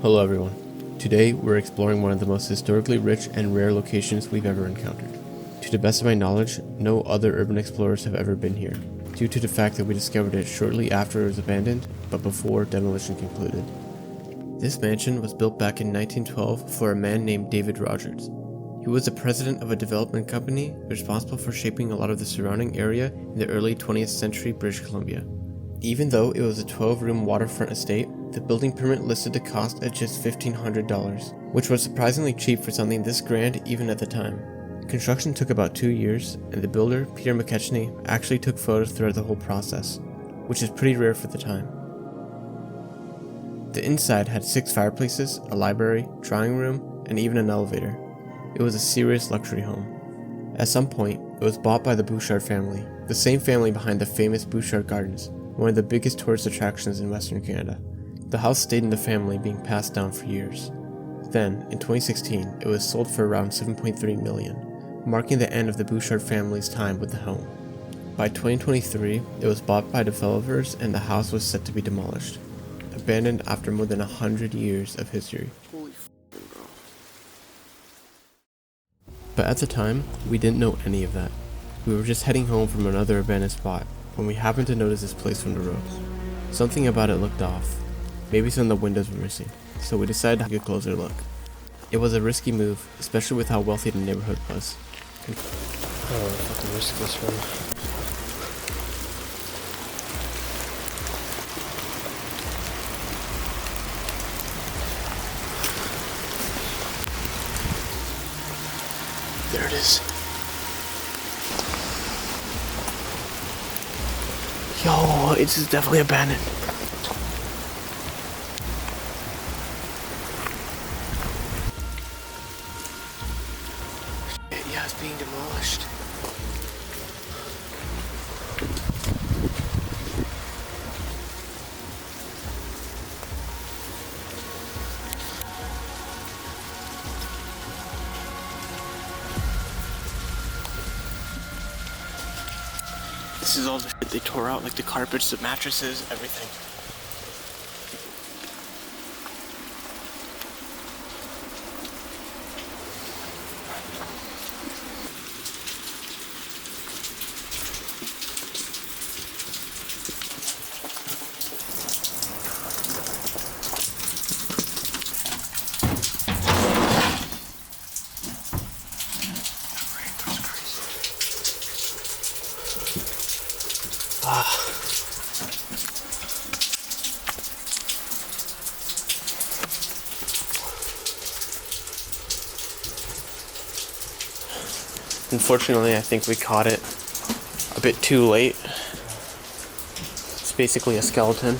Hello everyone. Today we're exploring one of the most historically rich and rare locations we've ever encountered. To the best of my knowledge, no other urban explorers have ever been here, due to the fact that we discovered it shortly after it was abandoned, but before demolition concluded. This mansion was built back in 1912 for a man named David Rogers. He was the president of a development company responsible for shaping a lot of the surrounding area in the early 20th century British Columbia. Even though it was a 12-room waterfront estate, the building permit listed the cost at just $1,500, which was surprisingly cheap for something this grand even at the time. Construction took about 2 years, and the builder, Peter McKechnie, actually took photos throughout the whole process, which is pretty rare for the time. The inside had 6 fireplaces, a library, drawing room, and even an elevator. It was a serious luxury home. At some point, it was bought by the Butchart family, the same family behind the famous Butchart Gardens, one of the biggest tourist attractions in Western Canada. The house stayed in the family, being passed down for years. Then, in 2016, it was sold for around $7.3 million, marking the end of the Butchart family's time with the home. By 2023, it was bought by developers and the house was set to be demolished, abandoned after more than 100 years of history. Holy f***ing bro. But at the time, we didn't know any of that. We were just heading home from another abandoned spot when we happened to notice this place from the road. Something about it looked off. Maybe some of the windows were missing, so we decided to take a closer look. It was a risky move, especially with how wealthy the neighborhood was. I don't want to fucking risk this one. There it is. Yo, it's definitely abandoned. Yeah, it's being demolished. This is all the shit they tore out, like the carpets, the mattresses, everything. Unfortunately, I think we caught it a bit too late. It's basically a skeleton.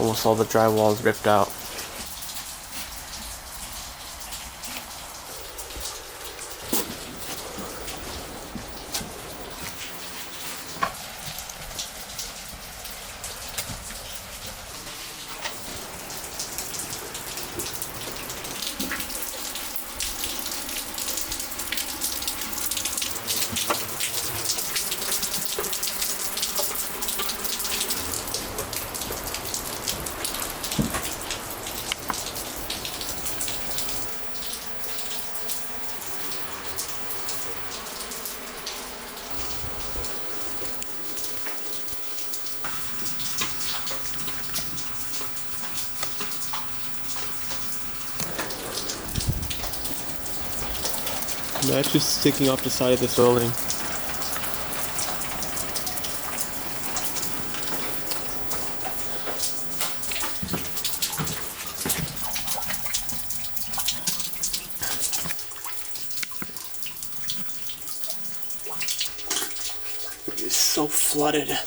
Almost all the drywall is ripped out. That's just sticking off the side of this building. It's so flooded.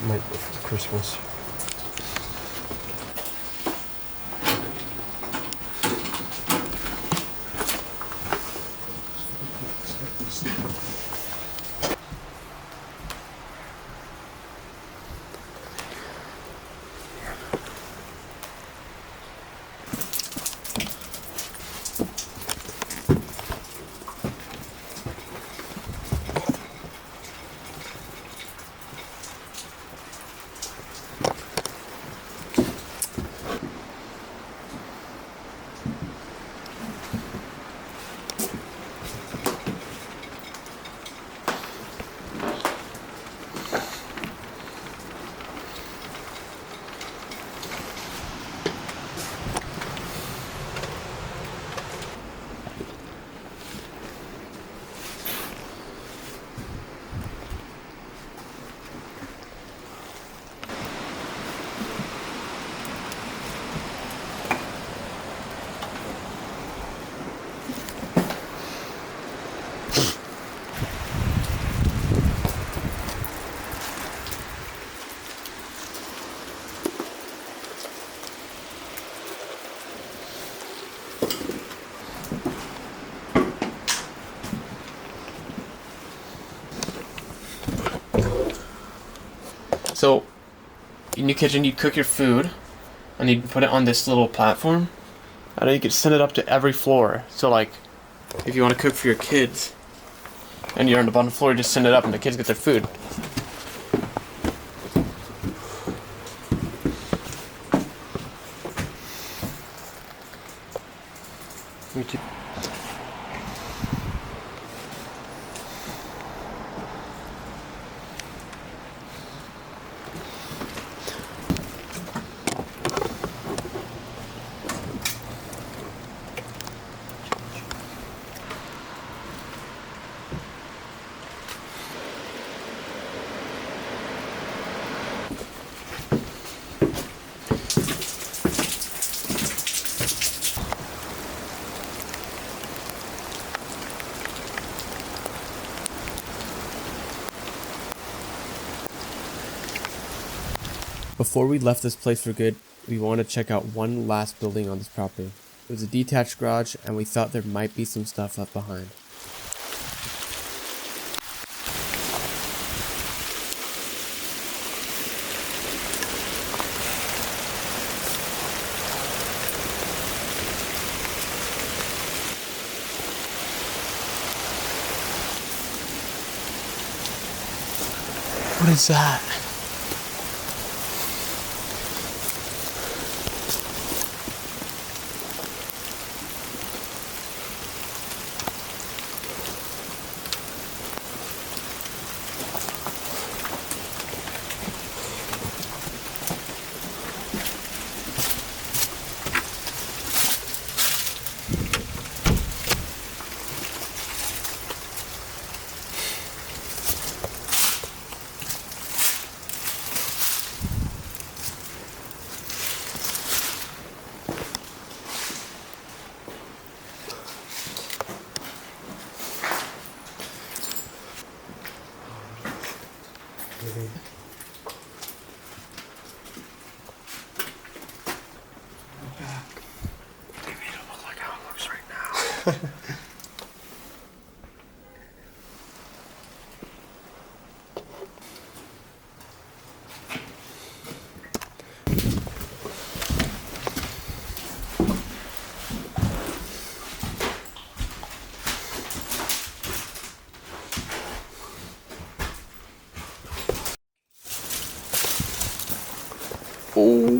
might be for Christmas. So, in your kitchen, you cook your food, and you put it on this little platform, and then you can send it up to every floor. So, like, if you want to cook for your kids, and you're on the bottom floor, you just send it up, and the kids get their food. Before we left this place for good, we wanted to check out one last building on this property. It was a detached garage, and we thought there might be some stuff left behind. What is that? Oh.